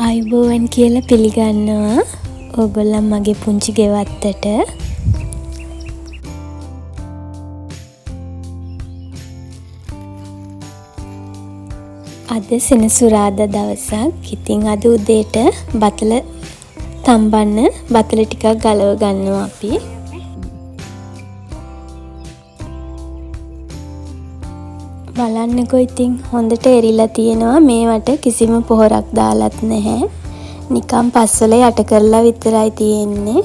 ආයුබෝවන් කියලා පිළිගන්නවා ඕගොල්ලන් මගේ පුංචි ගෙවත්තට. අද සෙනසුරාදා දවසක්. ඉතින් අද උදේට බතල තම්බන්න බතල ටිකක් ගලව ගන්නවා අපි. බලන්නකෝ ඉතින් හොඳට එරිලා තියෙනවා. මේවට කිසිම පොහොරක් දාලත් නැහැ. නිකන් පස්වල යට කරලා විතරයි තියෙන්නේ.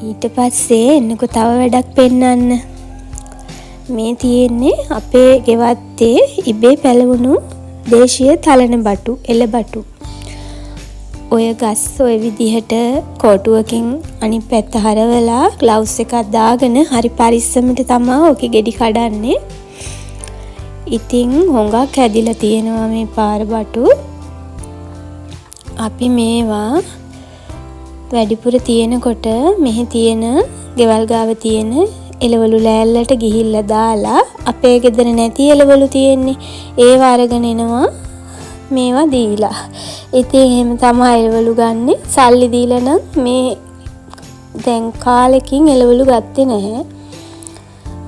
ඊට පස්සේ එන්නකෝ තව වැඩක් පෙන්වන්න. මේ තියෙන්නේ අපේ ගෙවත්තේ ඉබේ පැලවුණු දේශීය තලන බටු, එළ බටු. ඔය ගස් ඔය විදිහට කෝටුවකින් අනිත් පැත්ත හරවලා ග්ලව්ස් එකක් දාගෙන හරි පරිස්සමට තමයි ඔකේ ගෙඩි කඩන්නේ. ඉතින් හොඟක් හැදිලා තියෙනවා මේ පාර බටු. අපි මේවා වැඩිපුර තියෙනකොට මෙහි තියෙන ගෙවල් ගාව තියෙන එළවලු ලෑල්ලට ගිහිල්ලා දාලා අපේ ගෙදර නැති එළවලු තියෙන්නේ ඒව අරගෙන එනවා මේවා දීලා. ඉතින් එහෙම තමයි එළවලු ගන්නෙ. සල්ලි දීලා නම් මේ දැන් කාලෙකින් එළවලු ගත්තේ නැහැ.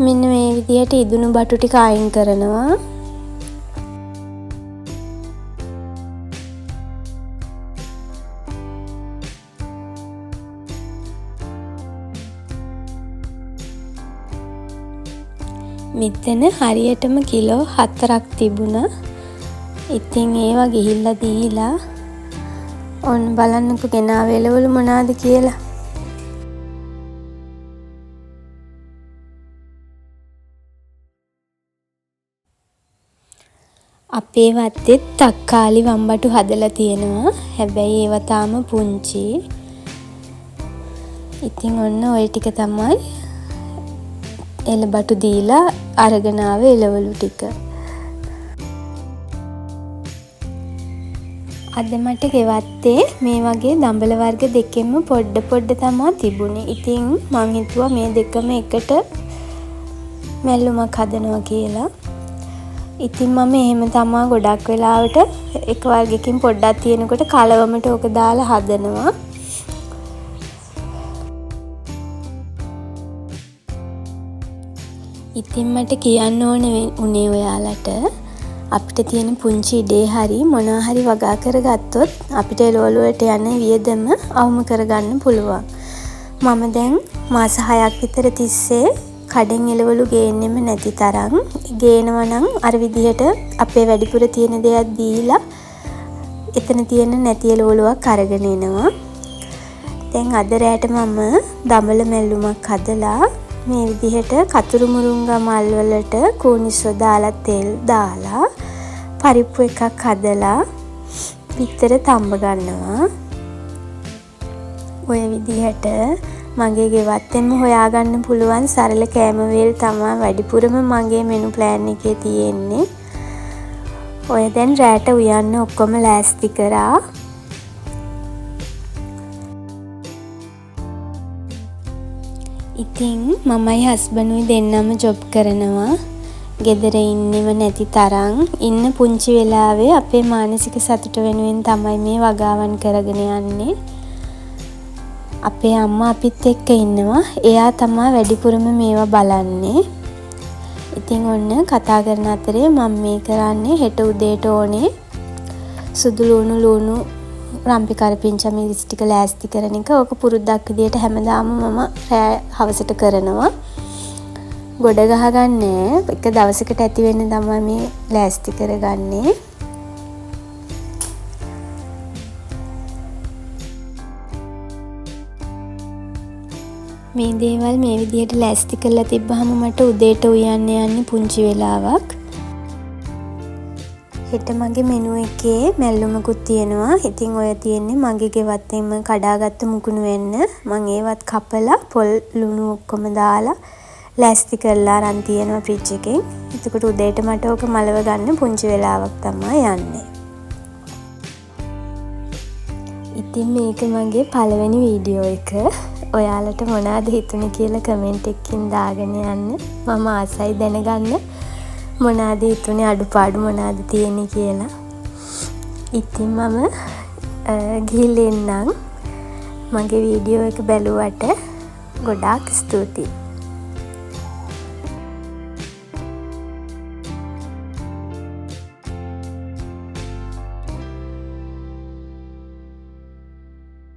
මෙන්න මේ විදිහට ඉදුණු බටු ටික අයින් කරනවා. මෙතන හරියටම කිලෝ 4ක් තිබුණා. ඉතින් ඒවා ගිහිල්ලා දීලා ඔන්න බලන්නකෝ ගෙනාව එළවලු මොනවාද කියලා. අපේ වත්තේ තක්කාලි වම්බටු හදලා තියෙනවා. හැබැයි ඒවා තාම පුංචි. ඉතින් ඔන්න ওই ටික තමයි එළ බටු දීලා අරගෙන ආවේ එළවලු ටික. අද මට ගෙවත්තේ මේ වගේ දඹල වර්ග දෙකෙන්ම පොඩ තමයි තිබුණේ. ඉතින් මං හිතුවා මේ දෙකම එකට මැල්ලුමක් හදනවා කියලා. ඉතින් මම එහෙම තමයි ගොඩක් වෙලාවට එක වර්ගකින් පොඩ්ඩක් තියෙනකොට කලවමට ඕක දාලා හදනවා. ඉතින් මට කියන්න ඕන උනේ ඔයාලට අපිට තියෙන පුංචි ඉඩේ හරි මොනවා හරි වගා කරගත්තොත් අපිට එළවලු වලට යන වියදම අවම කරගන්න පුළුවන්. මම දැන් මාස 6ක් විතර තිස්සේ කඩෙන් එළවලු ගේන්නෙම නැති තරම් ගේනවා නම් අර විදිහට අපේ වැඩිපුර තියෙන දේක් දීලා එතන තියෙන නැති එළවලුවක් අරගෙන එනවා. දැන් අද රැට මම දඹල මැල්ලුමක් හදලා මේ විදිහට කතුරු මුරුංගා මල් වලට කූනිස්සෝ දාලා තෙල් දාලා පරිප්පු එකක් හදලා පිටතට තම්බ ගන්නවා. ඔය විදිහට මගේ ගෙවත්තෙන්ම හොයාගන්න පුළුවන් සරල කෑම වේල් තමයි වැඩිපුරම මගේ මෙනු ප්ලෑන් එකේ තියෙන්නේ. ඔය දැන් රැට උයන්න ඔක්කොම ලෑස්ති කරා. ඉතින් මමයි හස්බන්ඩුයි දෙන්නම ජොබ් කරනවා. ගෙදර ඉන්නෙම නැති තරම් ඉන්න පුංචි වෙලාවේ අපේ මානසික සතුට වෙනුවෙන් තමයි මේ වගාවන් කරගෙන යන්නේ. අපේ අම්මා අපිත් එක්ක ඉන්නවා. එයා තමයි වැඩිපුරම මේවා බලන්නේ. ඉතින් ඔන්න කතා කරන අතරේ මම මේ කරන්නේ හෙට උදේට ඕනේ සුදු ලුණු රම්පි කරපිංචා මිරිස් ටික ලෑස්ති කරන එක. ඕක පුරුද්දක් විදියට හැමදාම මම හවසට කරනවා. ගොඩ ගහගන්නේ එක දවසකට ඇති වෙන්න තමයි මේ ලෑස්ති කරගන්නේ. මේ දේවල් මේ විදියට ලෑස්ති කරලා තිබ්බහම මට උදේට උයන්න යන්නේ පුංචි වෙලාවක්. හෙට මගේ මෙනු එකේ මැල්ලුමකුත් තියෙනවා. ඉතින් ඔය තියෙන්නේ මගේ ගෙවත්තෙන්ම කඩාගත්ත මුකුණු වෙන්න. මම ඒවත් කපලා පොල් ලුණු ඔක්කොම දාලා ලෑස්ති කරලා අරන් තියෙනවා ෆ්‍රිජ් එකෙන්. එතකොට උදේට මට ඕක මලව ගන්න පුංචි වෙලාවක් තමයි යන්නේ. ඉතින් මේක මගේ පළවෙනි වීඩියෝ එක. ඔයාලට මොනවද හිතුනේ කියලා කමෙන්ට් එකකින් දාගෙන යන්න. මම ආසයි දැනගන්න මොනවද හිතුනේ, අඩුපාඩු මොනවද තියෙන්නේ කියලා. ඉතින් මම ගිහිල්ලා එන්නම්. මගේ වීඩියෝ එක බැලුවට ගොඩාක් ස්තුතියි.